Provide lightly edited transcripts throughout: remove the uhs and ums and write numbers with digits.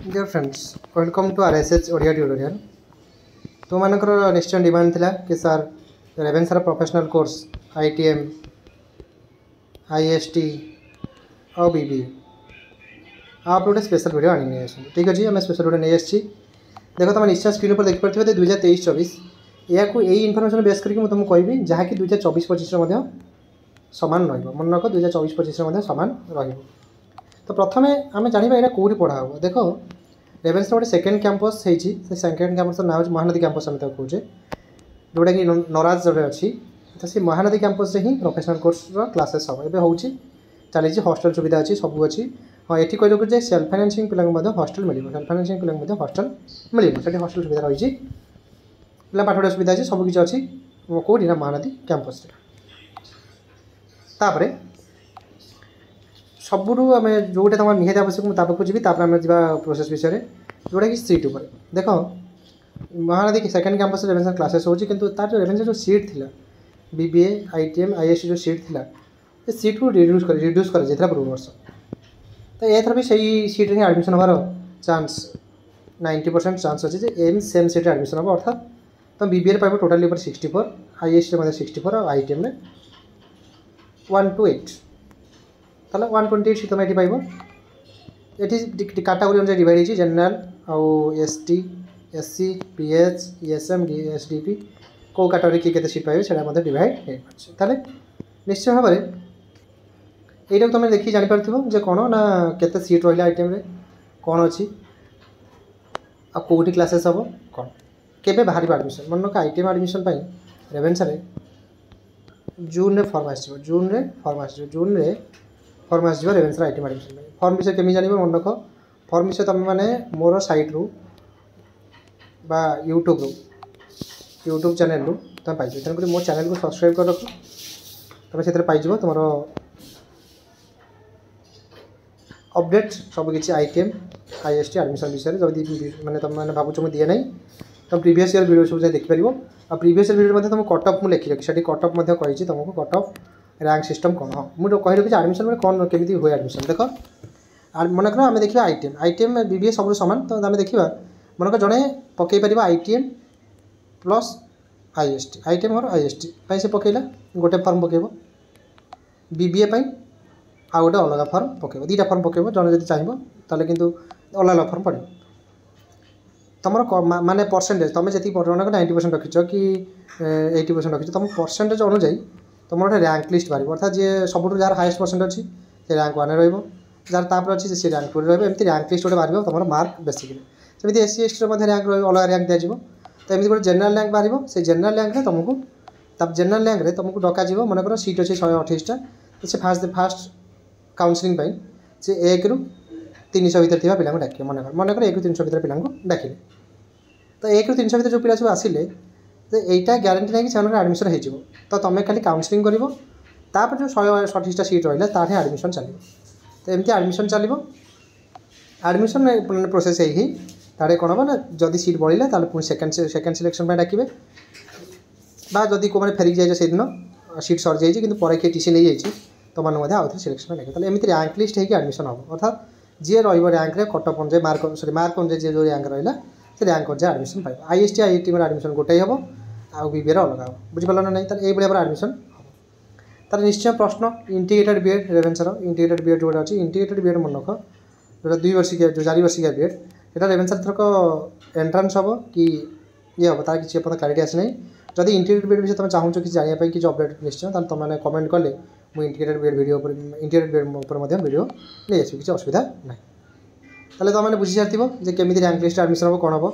Dear friends welcome to RSH Odia tutorial. तो मानकर निश्चय डिमांड थिला कि sir Ravenshaw professional course ITM IST और बीबी आप गोटे स्पेशल वीडियो आनी नहीं ठीक अच्छे आम स्पेशल वीडियो नहीं आसी। देख तुम निश्चय स्क्रीन पर देखिपे 2023-24 या इनफर्मेशन बेस करके तुमको कहबी जहाँकि 2024-25 सामान मन रख 2024-25 सामान रही। तो प्रथम आम जाना यहाँ कौटी पढ़ा हम देख रेवेन्सा गोटे सेकेंड कैंपस से सेकेंड कैंपस ना महानदी कैंपस आम कहे जोटा कि नराज जो अच्छी तो सी महानदी कैंपस ही प्रोफेशनल कोर्स क्लासेस हम एवं हो चली हॉस्टल सुविधा अच्छी सब अच्छी। हाँ ये कहूँ कि सेल्फ फाइनेंसिंग पिला हॉस्टल मिले सेल्फ फाइनेंसिंग पिला हॉस्टल मिले से हॉस्टल सुविधा रही पिला पाठ पढ़ा सुविधा अच्छी सबकि अच्छी कौटी ना महानदी कैंपस तापर सबुठू आम जोटा तुम निहत आवश्यक मुझे पाक जी आम जा प्रोसेस विषय जोटा कि सीट उपर देख Mahanadi second campus Ravenshaw classes हो तार जो रेवेन्सा जो सीट थी बीबीए आईटीएम आईएसटी जो सीट थी सीट को रिड्यूस कर पूर्व वर्ष तो एथर भी सही सीट ही एडमिशन होवार चांस 90% चांस अच्छे एम सेम सीट एडमिशन हम अर्थात तुम बीबीए पाइब टोटाली 64 आईएसटी 64 और आईटीएम 1 to 8 ताला 128 तुम ये पाइब ये कैटेगरी अनुसार डिवाइड हो जनरल आउ ST SC pH ESM SDP कौ कैटेगरी किए सीट पाइबे से डिवाइड हो पारे निश्चय भाव में यहीटा तुम देखिए जापर जे कौन ना केते सीट रहा आईटीएम कौन अच्छी आ कौटी क्लासेस हम कौन केबे बाहर एडमिशन मन रख आईटीएम एडमिशन रेवेन्सा जून रे फर्म आस जून रे फर्म आस रेवेन्सा आईटीएम एडमिशन फर्म विषय केमी जान मन रख फर्म विषय तुम मैंने मोर साइट रू बा यूट्यूब चैनल रू तुम पाइज तेणुक मो चैनल को सब्सक्राइब कर रख तुम से पाइज तुम अपडेट सबकि आईटीएम आईएसटी एडमिशन विषय जब मैंने तुम मैंने भावुँ मुझे दिए ना तुम प्रीवियस ईयर वीडियो सब देखिपर और प्रीवियस ईयर वीडियो तुम कटअफ मुझे लिखी रखी कटअफ कही तुमको कटअफ रैंक सिस्टम कौन हाँ मुझे कही रखी एडमिशन में कौन केमी हुए एडमिशन देख मन कर आम देखा आईटीएम बीबीए सब सामान तो आम देखा मन कर जड़े पकई पार आईटीएम प्लस आईएसटी आईटीएम और आईएसटी से पकईला गोटे फर्म पकेब बीबीए आ गोटे अलग फर्म पकेब दुटा फर्म पकेब जड़े जब चाहिए ताले किंतु अलग अलग फर्म पड़े तुम माने परसेंटेज तुम जी मन 90% रखीच कि 80% रखीच तुम परसेंटेज अनुजाई तुम गोटे रैंक लिस्ट बाहर अर्थात जी सब जार हाएस्ट परसेंट अच्छी से रैंक 1 जार तापर अच्छी से रैंक 2 एमती रैंक लिस्ट गोटे बाहर तुम मार्क बेसिकली जमी एससी एसटी रैंक अलग रैंक दिज्व तो एमती गोटे जेनराल रैंक बाहर से जेनराल रैंक में तुमको जेनराल रैंक में तुमको डक मनकर सीट अच्छे 128टा तो से फास्ट काउनसिलिंग से 1 ରୁ 300 भितर थी पिला डाक मनकर 1 ରୁ 300 भितर पिला डाकिले तो 1 ରୁ 300 भितर जो पिला सब आसिले तो यहीटा ग्यारंटी ना कि एडमिशन हो तो तुम खाली काउनसिलिंग कर जो 128टा सीट रहा तार एडमिशन चलो तो एमती एडमिशन चलो एडमिशन प्रोसेस यही तारे कौन हम ना जदि सीट बढ़ला पुणी सेकेंड सिलेक्शन डाके जदि कौन फेरिक जाए से दिन सीट सर जाइए कि पर किए टीसी नहीं जाइए तो मैंने आउ थे सिलेक्शन डाके एमती रैंक लिस्ट होगी एडमिशन हम अर्थात जी रैंक कटअप अनुजाई मार्क अनुजाई जो रैंक रहा से रैंक अनुजाई एडमिशन पाइब आईएसटी आईटी में एडमिशन गोटे हम आउ बीबीए अलग हम बुझिपार ना नहीं ये भाव एडमिशन हम तार निश्चय प्रश्न इंटीग्रेटेड बीएड रेवेन्सार इंटीग्रेटेड बीएड जो अच्छी इंटीग्रेटेड बीएड मन रख जो 2 वर्षिया जो 4 वर्षिया बीएड यहाँ रेवेन्सा थरक एंट्रांस हम कि ये हम तार किसी क्लारिटी आसी ना जदि इंटीग्रेटेड बीएड विषय तुम चाहूँ कि जानापी किसी अपडेट निश्चय तुमने कमेंट कले मुझे integrated BEd video integrated BEd video नहीं आस किसी असुविधा ना ताले तुमने बुझी सारी केमी रैंक लिस्ट एडमिशन हम कौन हम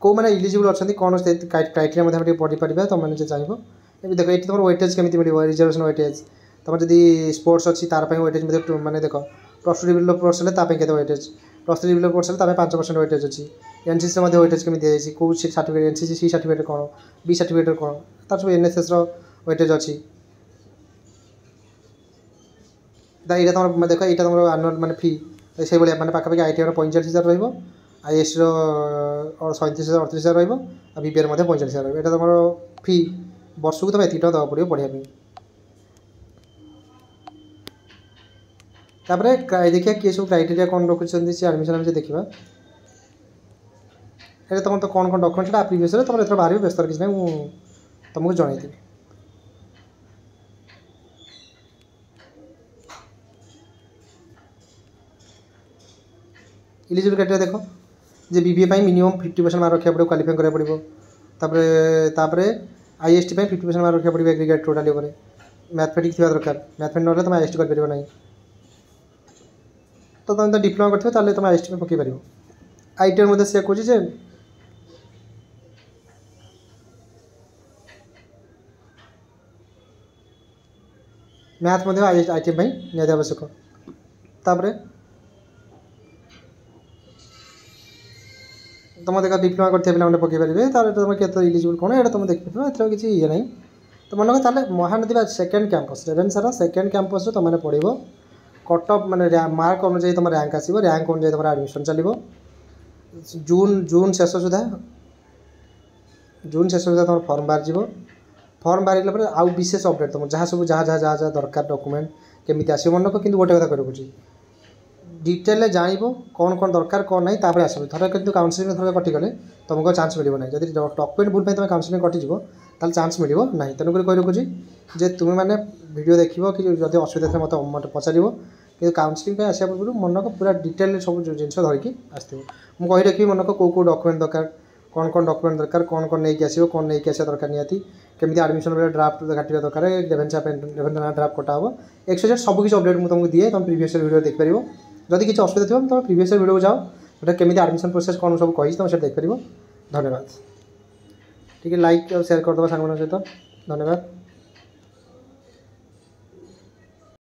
कौ मैंने इलिजिबल अच्छा कौन क्राइटेरिया पढ़ी पारे तुमने चाहिए देख ये तुम वेटेज केमी मिले रिजर्वेशन वेटेज तुम जब स्पोर्ट्स अच्छी तार वेटेज मैंने देख प्लस 2 बिलो कोर्स के weightage plus 3 below course 5% weightage अच्छी एनसीसी वेटेज केमी दी कौ सर्टिफिकेट एनसीसी सी सर्टिफिकेट कौन बी सर्टिफिकेट कौन तार सब एनएसएस वेटेज अच्छी यहाँ तुम देख यहाँ तुम आनुआल माने फी से भाई मैंने पाखापाखि आईटीआर 45,000 रईएसटी 37,000 38,000 बीबीआर 45,000 यहाँ तुम फी वर्ष को तुम एति टका देवा पड़ो पढ़ाई तापर देखिए किए सब क्राइटेरिया कौन रखुच्च सी आडमिशन आम देखा ये तुम तो कौन कौन डॉक्यूमेंट प्रीवियस तुम एथर बाहर व्यस्त किसी ना तुमको जनईदेवी इलिजिबल क्राइटेरिया देख जे बीबीए मिनिमम 50% मार्क रखा पड़ो क्वालिफाई करा पड़ो तापर आईएसटी 50% मार्क रखा पड़ो एग्रीगेट टोटाली मैथमेटिक्स थी दरकार मैथमेटिक्स ना तुम आईएसटी कर ना तो तुम तो डिप्लोमा कर तुम आईएसटी में पकई पार आईटीआर मध्य से कहे मैथ आईटीएम निहत आवश्यक तापर तुम देखा डिप्लोमा करते पे पकई पारे तुम के इलिजिबल कौन ये तुम देखिए एथर किसी ये ना तो मन को Mahanadi second campus Ravenshaw second campus तुमने पढ़ो कटअप माने मार्क अनुजाई तुम रैंक आसो रैंक अनुजाई तुम एडमिशन चलो जून शेष सुधा तुम फॉर्म बाहर जीव फॉर्म बाहर आउ विशेष अपडेट तुम जहाँ सब जहाँ जहाँ जहाँ जहाँ दरकार डॉक्यूमेंट केमी आस मन को किंतु गोटे कथा कह डिटेल जानव कौन कौन दरकार कौन ना तापर आस थोड़ा कि काउनसिलिंग थोड़ा कटिगले तुमको चान्स मिल ना जब डॉक्यूमेंट भूल तुम काउनसिलिंग कटिज ताल चान्स मिल ना तेणुक कही रखुच्छी जे तुम्हें मैंने वीडियो देख कि जब असुविधा थे मत पचार कि काउनसिलिंग आसा पूर्व मन को पूरा डिटेल सब जिन धरिकी आसो मुझे रखी मन को कौ डॉक्यूमेंट दरकार कौन डॉक्यूमेंट दरकार कौन नहीं आसो कौन नहीं आसा दरकार निहाती केमी आडमिशन बेले ड्राफ्ट घाटा दरकार रेवेन्सा ड्राफ्ट कटा हम एक्सजेक्ट सब किसी अपडेट मुझे तुमको दिए तुम प्रीवियस वीडियो देखिपर जदि किसी असुविधा थो तुम प्रीवियस वीडियो जाओ गोटे केमी आडमिशन प्रोसेस कौन सब कही तुम से देखिपर धन्यवाद ठीक है लाइक और शेयर करदे सांग सहित धन्यवाद।